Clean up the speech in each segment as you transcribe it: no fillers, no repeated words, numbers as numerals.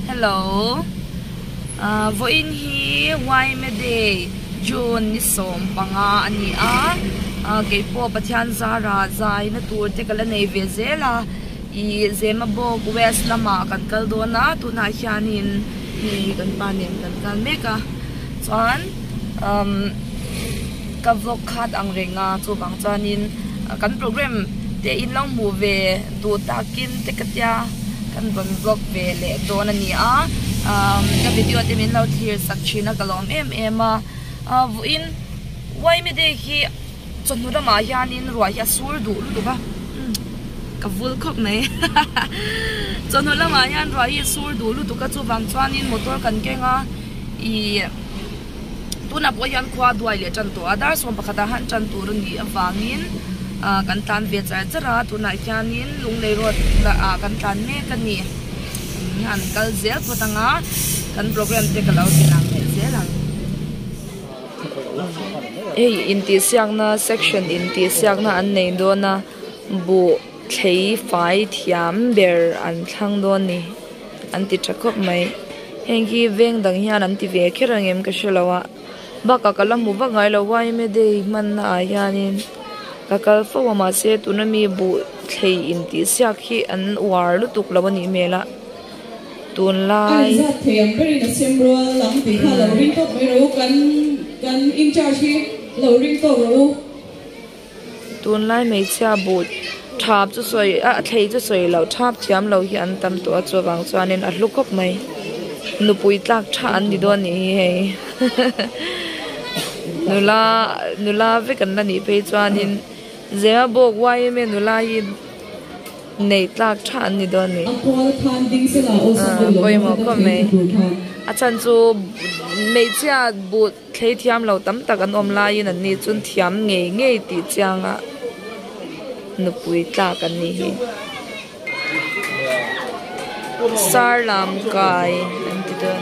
Hello. Voin hi wai me de June ni som panga ani a ke po pathian zara zai na tur te kala nei ve zela I zema bo west lama kan kal do na tu na hianin ni kan panem kan meka chuan ka vlog khat ang renga chu bang chanin kan program te in long mu ve tu takin te katya kan bon vlog ve le do na ni a ka video te min lo thir sakchina kalom ema in wai me de hi chonu da ma hianin roi ya sur du lu ba ka vul khop nei chonu la ma hian roi ya sur du lu tu ka chu wang chuanin motor kan kenga I tuna po yan khwa duai le chan to adar som pakhata han chan tur ni awangin kan tan ve char chara tuna hianin lunglei road la kan tan me kan ni han kal zel potanga kan program te kalau tinang me zelang ei inti siang na section inti siang na an nei do na bu thei fai thiam ber an thlang do ni anti thakop mai hengi veng dang hian anti ve kherangem ka shelawa baka kalam mu bangai lo wai me de man na yanin kakal fo ma se tunami bu thei inti siak hi an war lu tuk lawani mela tun lai thiam beri na semro lam ti kha lo ring to mai ro kan in charge hi lo ring to ro tun lai mai cha bu thap chu soi thei chu soi lo thap thiam lo hi an tam to chawang chuanin a hlukop mai nupui tlak tha an ni do ni he nula ve kan la ni pe chuanin zema bok wai me nula hi nei tlak tha an ni do ni koi mo ko me achan chu mei chia bu thei thiam lo tam tak an om lai in an ni chun thiam ngei ti changa nupui tlak an ni hi sarlam kai antidon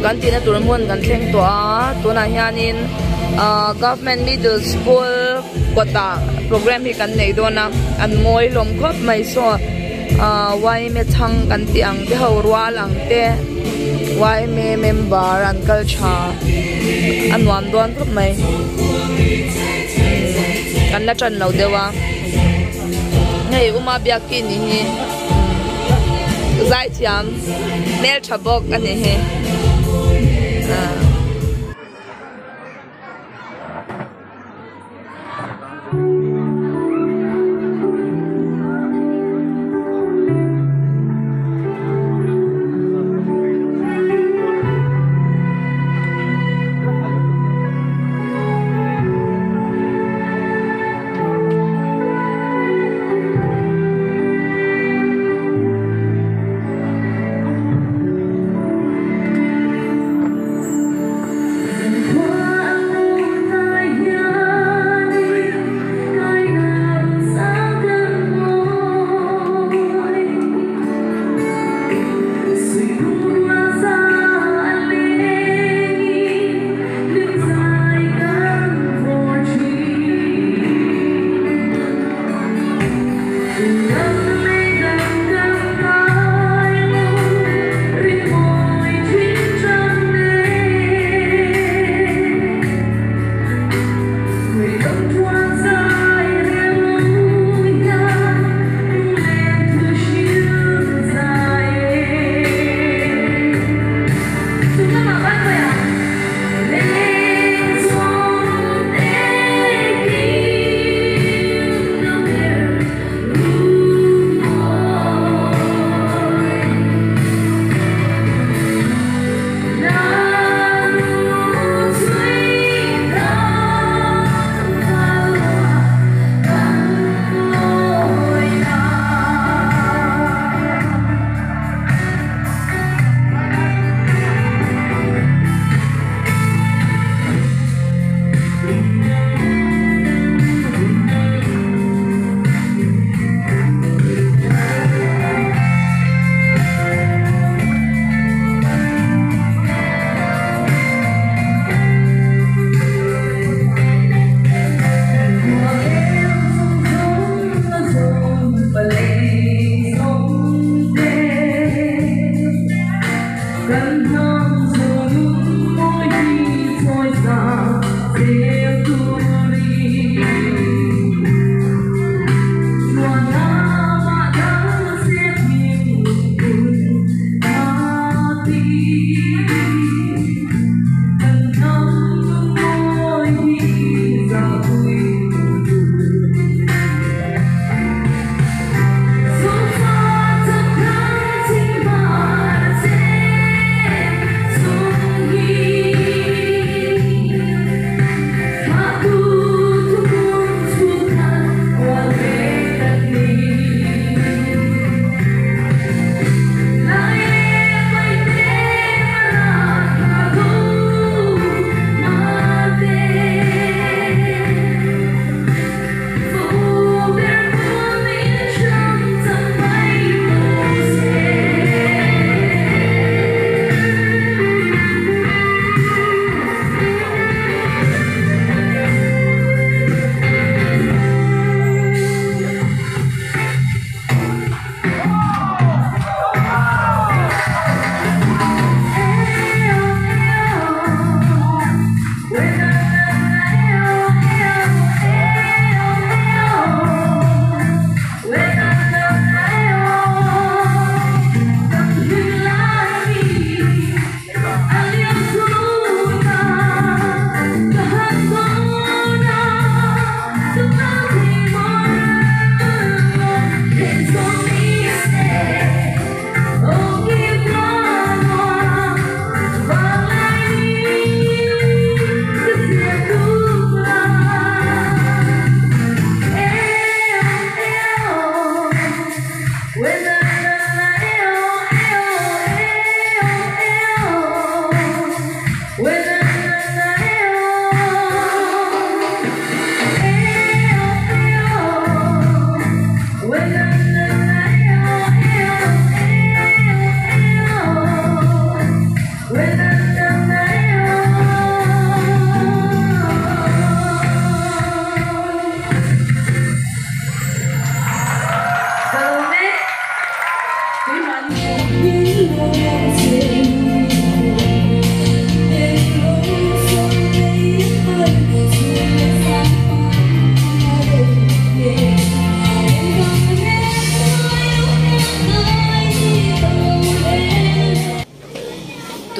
kan tina turmon kan thleng to a tuna hianin government middle school kota program hi kan nei dona an moi lom khop mai so wai me chang kan ti ang te ho rual ang te wai me member an culture an wan don khop mai kan la tran lo dewa nei uma byak ki ni hi zai thiam nel thabok ani he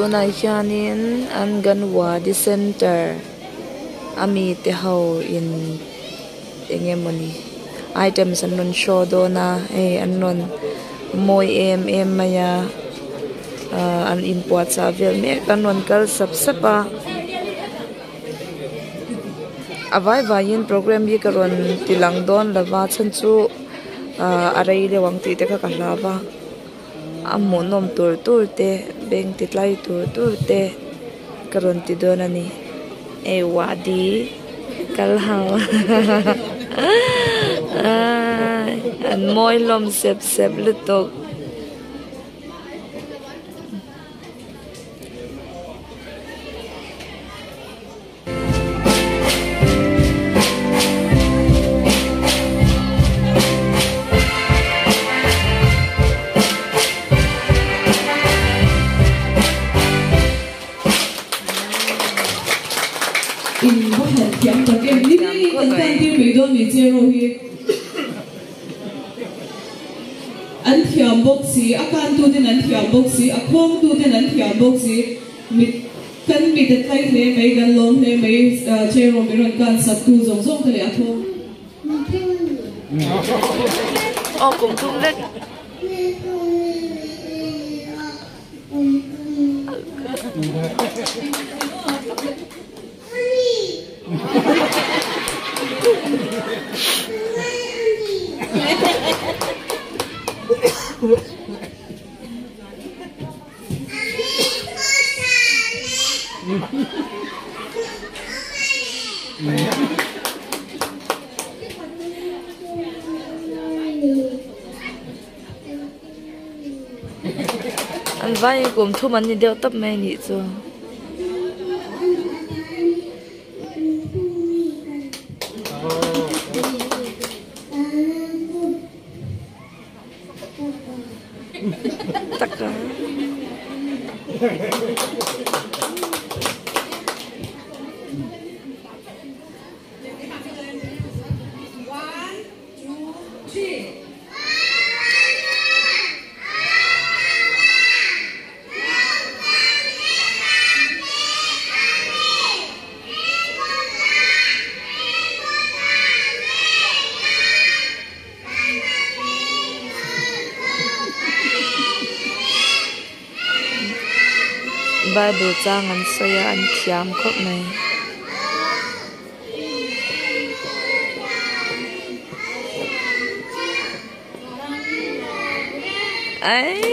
na hianin an ganwadi center ami te ho in engemoni items an non show do na an non moi em maya an import sa vel me kan non kal sap sapa avai vain program bi karon tilang don lawa chan chu arai le wang ti te ka lawa ammo nom tur te beng ti tlai tur te karon ti don ani wadi kal ha an moi lom sep lutok anh thiam bốc xí, akan tu tin anh thiam bốc xí, akong tu tin anh thiam bốc xí, kan mit tay ne mấy gan lom ne mấy chero mấy ron kan sắp tu zong cái lẽ thôi. Cũng tung lên. Anh vai cùng thu mình đi đeo tấp mẹ nhị chưa? Tất cả. Bible trang an saya an thiam khop này ấy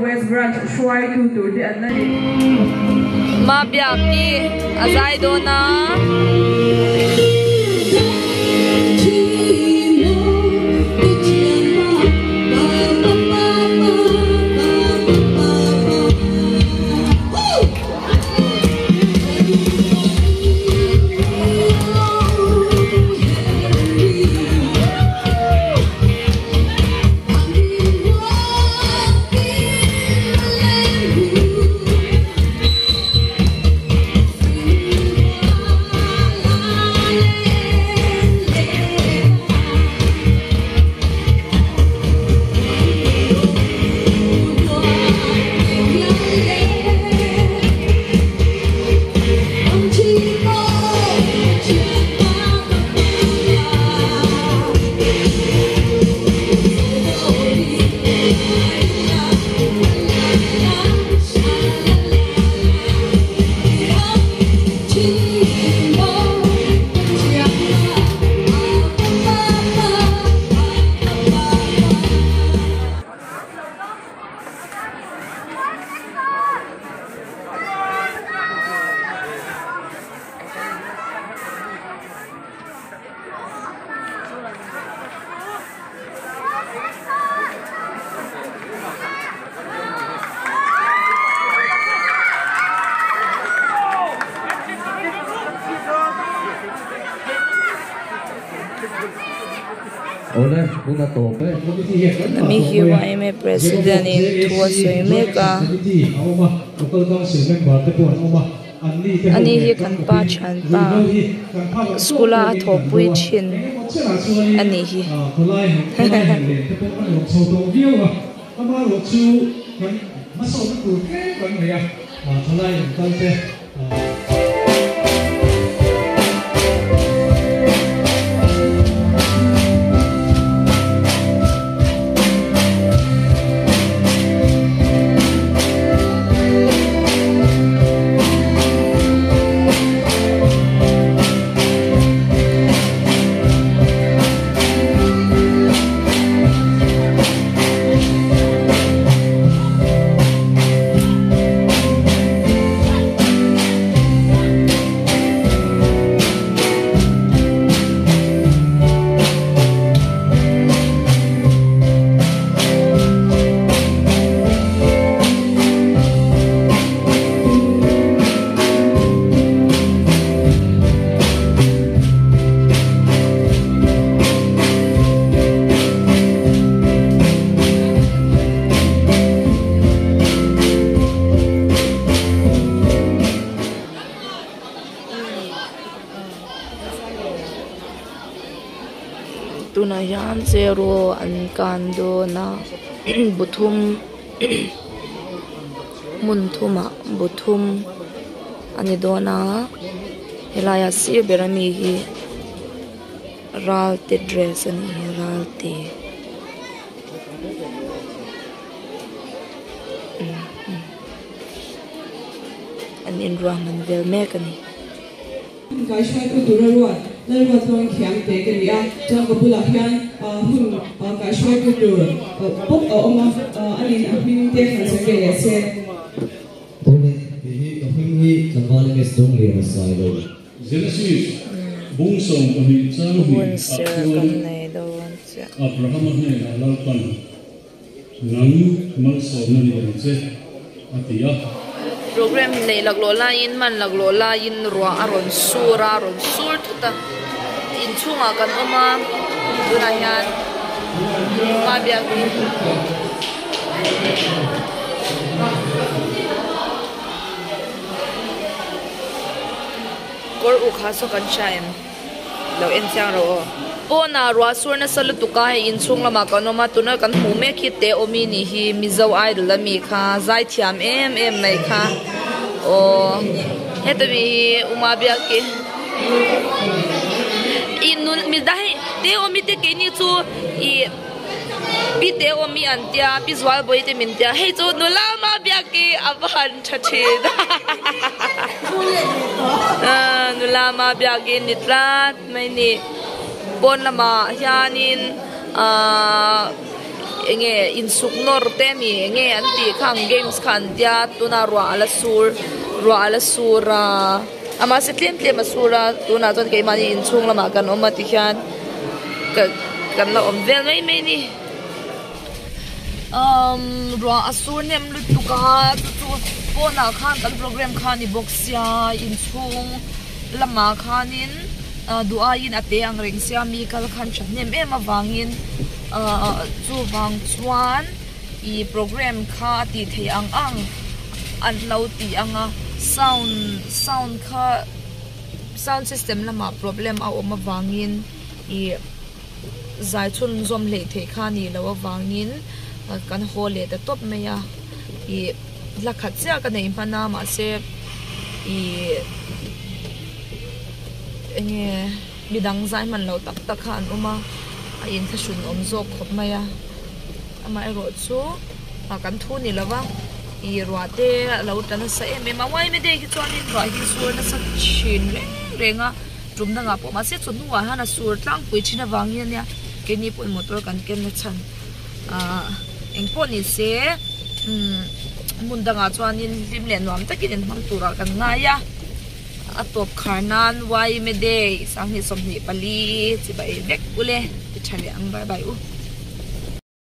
West Branch Shuai tu tu di an nani. Ma biak ni azai do na. mi hi wa me president in thua soi me ka ani hi kan pa chan pa skula tho pui chin ani hi tunayan zero an kando na buthum munthuma buthum ani dona helaya si berami hi ralte dress ani ralte an in rangan vel mekani kai shai ku durarwa lalwa thong khiam te ke ria chang ko bula hian hun kai shai ku dur pop oma ani ahmin te khan se ke se tole hi ahmin hi tangwal ke stong le masai lo Genesis bung song kami chang hu Abraham ne lalpan nang mang so na ni che atia program nei laglola in man laglola in ruwa aron sura ron sur tuta in chunga kan oma duna yan ma bia kor u khaso kan chaim lo en chang ro pona ruwa sur na sal tuka in chung lama kan oma tuna kan hu me khi te omi ni hi mizo ai la mi kha zai thiam em mai kha o hetabi uma bia ke inun mi dai te omi te ke ni chu I pi te omi antia pi zwal boi te min tia hei chu nula ma bia ke avan thathe nula ma bia ke nitrat mai ni bon lama hianin enge insuk nor te mi enge anti khang games khan dia tuna ro ala sura ama se tlem masura tuna ton ke mani inchung lama kan oma ti hian kan la om vel mai ni ro asur nem lu tuka tu pona khan kan program khan ni boxya inchung lama khanin dua in ate ang reng siami kal khan chnem em awangin chu wang chuan I program kha ti thei ang an lo ti anga sound kha sound system lama problem a oma wangin I zai chun zom le thei kha ni lo awangin kan hole ta top meya I lakhat sia ka nei pana ma se I enge midang zai man lo tak khan uma a in thashun om zok khop maya ama ero chu kan thu ni lawa I ruate lo tan sa em ma wai me de ki chuanin ro hi sur na sak chin renga tumna nga po ma se chun wa hana sur tlang pui china wangin ya keni pon motor kan ken na chan engpo ni se mundanga chuanin limlen wam takin mang tura kan nga ya atop kharnan wai me de sang hi som hi pali chi bai vek ule ti chale ang bye bye u